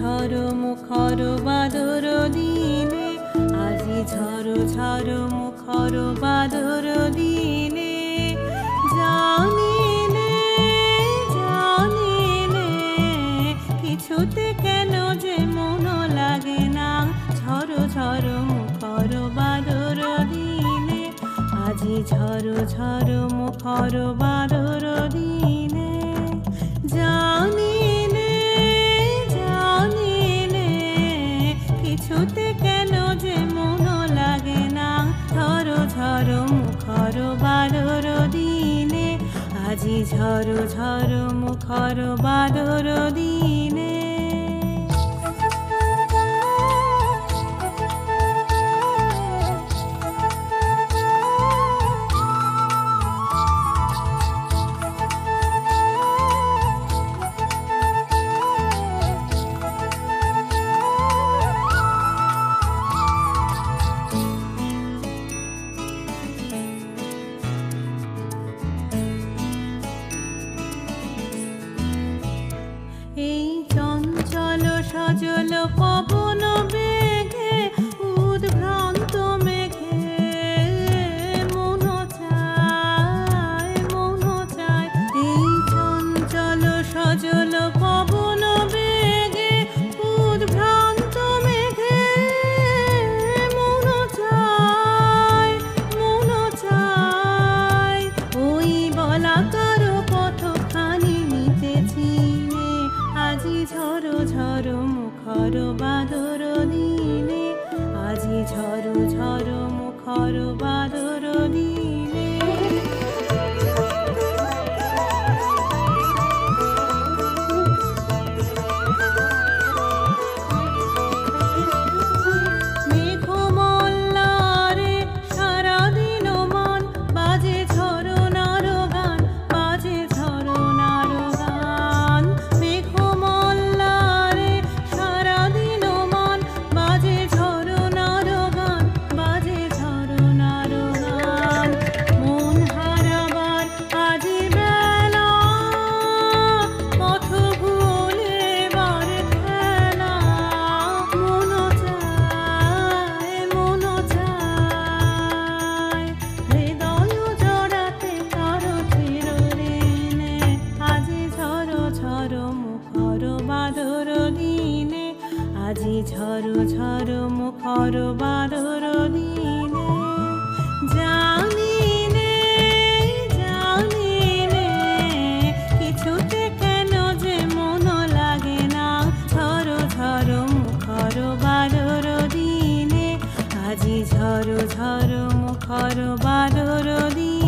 ঝড়ো মুখর বাদর দিনে, আজি ঝড়ো ঝড়ো মুখর বাদর দিনে। জানিলে জানিলে কিছুতে কেন যে মন লাগে না, ঝড়ো ঝড়ো মুখর বাদর দিনে, আজি ঝড়ো ঝড়ো মুখর বাদর দিনে। জানিলে জানিলে কিছুতে কেন যে মন লাগে না, ঝড়ো ঝড়ো মুখর বাদর দিনে, আজি ঝড়ো ঝড়ো মুখর বাদর দিনে। এই চঞ্চল সজল পবন বেগে, উদ্ভ্রান্ত মেঘে মন চায় মন চায়। এই চঞ্চল সজল পবন বেগে, উদ্ভ্রান্ত মেঘে মন চায় মন চায়। ওই বলাকার কতখানি নিতেছি, আজি ঝড়ো ঝড়ো মুখর বাদর দিনে, আজি ঝড়ো ঝড়ো মুখর বাদর দিনে। মেঘমল্লারে সারাদিন মান, বাজে ঝরনার গান, বাজে ঝরনার গান। মেঘমল্লারে সারাদিন মান, বাজে ঝরনার গান, বাজে ঝরনার গান। মন হারাবার আজি বেলা, পথ ভুলেবার খেলা, মন চায় মন চায়। হৃদয় জড়াতে কারো চিরঋণে, আজি ঝড়ো ঝড়ো মুখর বাদর দিনে, আজি ঝড়ো ঝড়ো মুখর বাদর দিনে। জানিলে জানিলে কিছুতে কেন যে মন লাগে না, ঝড়ো ঝড়ো মুখর বাদর দিনে, আজি ঝড়ো ঝড়ো মুখর বাদর দিনে।